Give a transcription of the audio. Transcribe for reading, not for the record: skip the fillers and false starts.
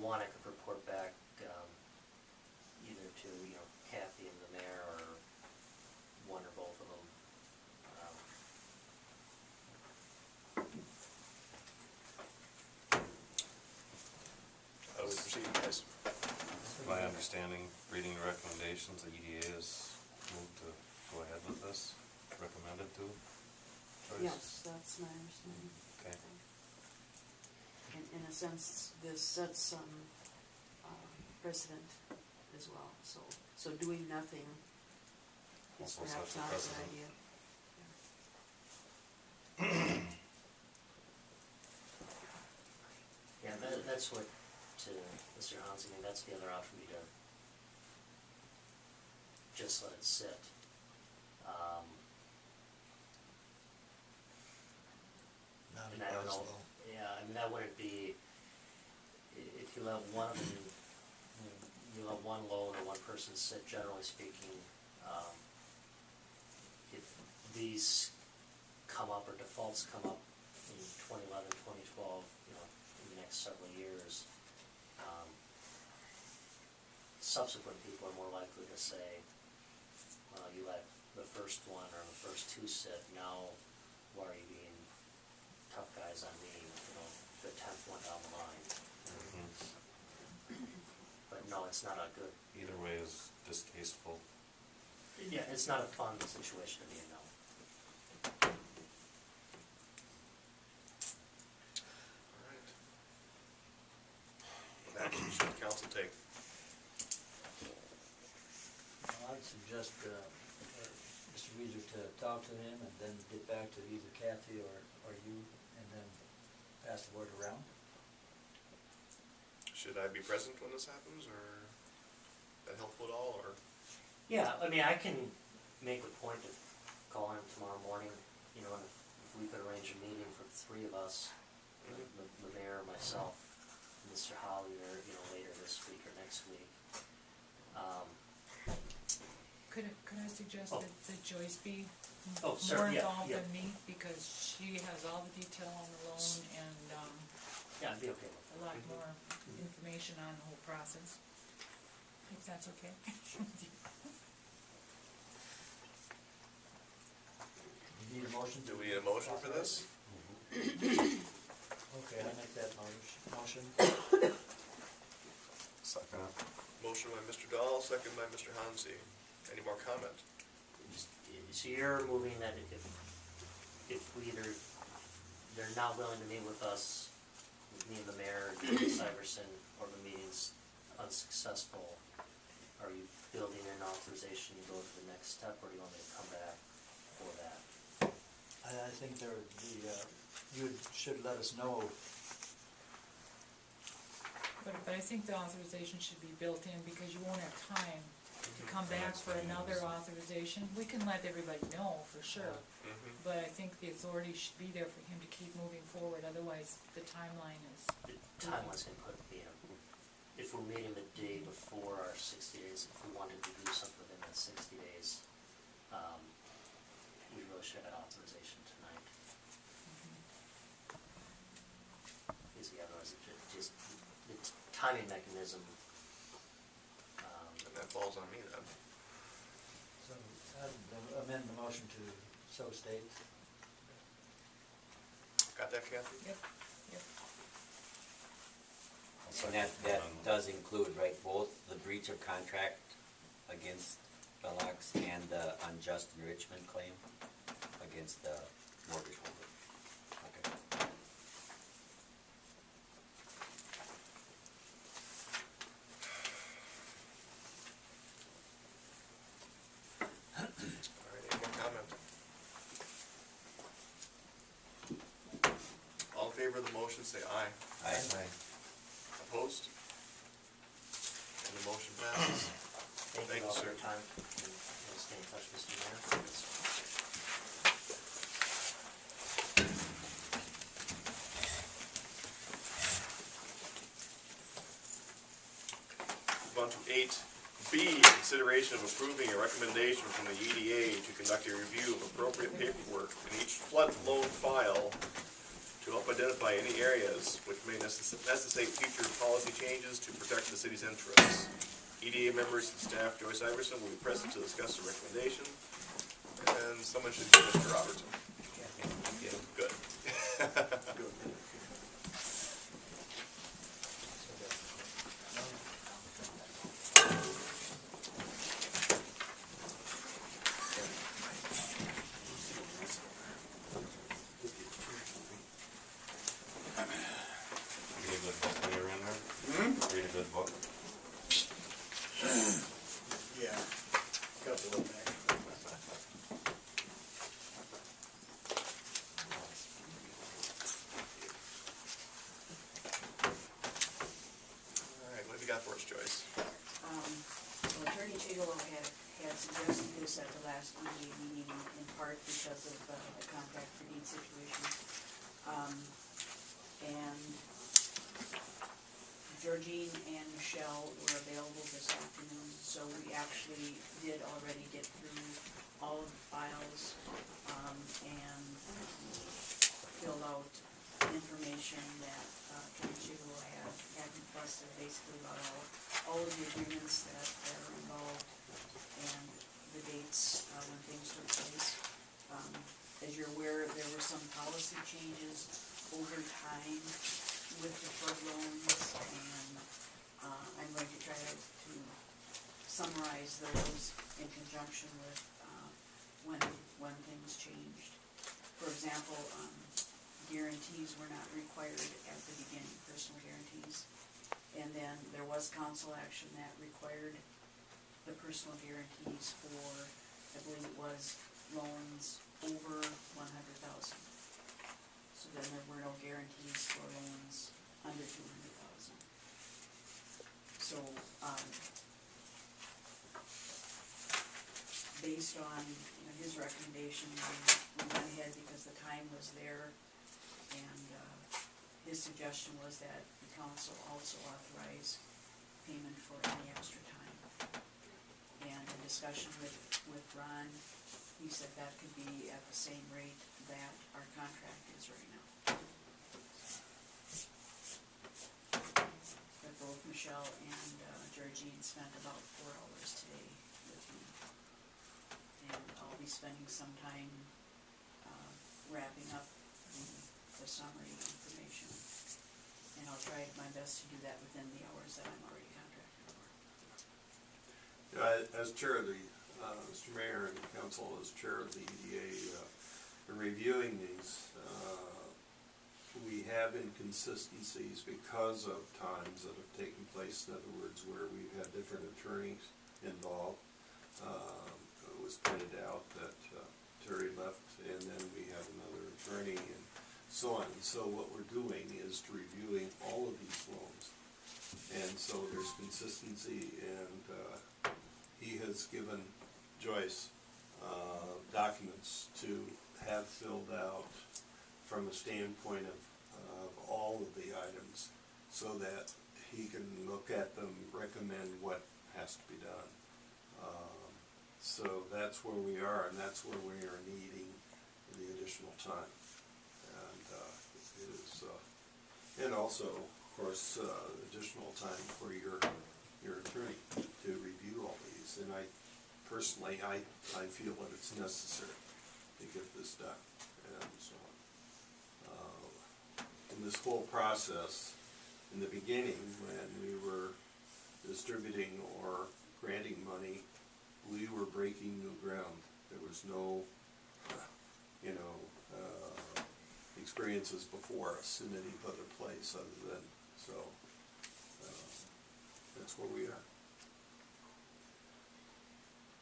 want, I could report back, either to, Kathy and the mayor, or one or both of them. How do we proceed, guys? My understanding, reading the recommendations, the EDA has moved to go ahead with this, recommended to. Joyce? Yes, that's my understanding. Okay. In a sense, this sets some precedent as well, so doing nothing is Also perhaps sets a not a good precedent. idea. Yeah, that's what, to Mr. Hans, I mean, that's the other option, would be to just let it sit. Not And I don't know, advisable. yeah, I mean, that wouldn't be, if you let one of them, you let one loan or one person sit, generally speaking, if these come up, or defaults come up in 2011, 2012, in the next several years, subsequent people are more likely to say, well, you let the first one or the first two sit, now why are you being tough guys on me, the 10th one down the line. But no, it's not a good, Either way is distasteful. yeah, it's not a fun situation to be in, no. Alright. What action should council take? Well, I'd suggest, Mr. Weezer to talk to him and then get back to either Kathy or you, and then pass the word around. Should I be present when this happens, or that helpful at all, or? Yeah, I mean, I can make a point of calling him tomorrow morning, and if we could arrange a meeting for the three of us, the mayor, myself, Mr. Hollier, later this week or next week. Could I suggest Oh. that Joyce be Oh, more sure, yeah, involved yeah. than me, because she has all the detail on the loan and Yeah, I'd be okay with a lot more information on the whole process, if that's okay. You need a motion? Do we need a motion for this? Okay, I make that motion. Second. Motion by Mr. Dahl, second by Mr. Hansi. Any more comment? So you're moving that if we either, they're not willing to meet with us, with me and the mayor and Syverson, or the meeting's unsuccessful, are you building in authorization to go to the next step, or do you want me to come back for that? I think you should let us know. But I think the authorization should be built in, because you won't have time to come back for another authorization. We can let everybody know for sure, but I think the authority should be there for him to keep moving forward, otherwise the timeline is. The timeline's gonna put, if we're meeting the day before our 60 days, if we wanted to do something within that 60 days, we really should have had authorization tonight. Because otherwise it just, the timing mechanism, And that falls on me then. So I'd amend the motion to so state. Got that, Kathy? Yep, yep. And that does include, right, both the breach of contract against Velux and the unjust enrichment claim against the mortgage holder. Okay. Alright, any more comment? All in favor of the motion, say aye. Aye. Opposed? And the motion passes. thank Thank you you, all for sir. your time, and stay in touch, Mr. Mayor. Move on to 8B, consideration of approving a recommendation from the EDA to conduct a review of appropriate paperwork in each flood loan file to help identify any areas which may necessitate future policy changes to protect the city's interests. EDA members and staff Joyce Iverson will be present to discuss the recommendation, and someone should give Mr. Robertson. Good. Read a good book when you're in there? Read a good book? Yeah, couple of them. All right, what have you got for us, Joyce? Well, Attorney Chigalo had suggested this at the last EDA meeting, in part because of the contract for deed situation. And Georgine and Michelle were available this afternoon, so we actually did already get through all of the files, and filled out information that Attorney Chigalo had requested, basically about all of the agreements that are involved and the dates when things took place. As you're aware, there were some policy changes over time with the flood loans, and I'm going to try to summarize those in conjunction with when things changed. For example, guarantees were not required at the beginning, personal guarantees. And then there was council action that required the personal guarantees for, I believe it was loans over 100,000. So then there were no guarantees for loans under 200,000. So, based on his recommendation, we went ahead because the time was there, and his suggestion was that the council also authorize payment for any extra time. And in discussion with Ron, he said that could be at the same rate that our contract is right now. But both Michelle and Georgine spent about 4 hours today with me. And I'll be spending some time wrapping up the summary information. And I'll try my best to do that within the hours that I'm already contracted for. As chair of the, Mr. Mayor and council, as chair of the EDA, in reviewing these, we have inconsistencies because of times that have taken place. In other words, where we've had different attorneys involved. It was pointed out that Terry left, and then we have another attorney, and so on. And so what we're doing is reviewing all of these loans, and so there's consistency, and he has given Joyce documents to have filled out from a standpoint of all of the items, so that he can look at them, recommend what has to be done. So that's where we are, and that's where we are needing the additional time. And it is, and also, of course, additional time for your attorney to review all these. And I personally, I feel that it's necessary to get this done, and so on. In this whole process, in the beginning, when we were distributing or granting money, we were breaking new ground. There was no, experiences before us in any other place other than, so that's where we are.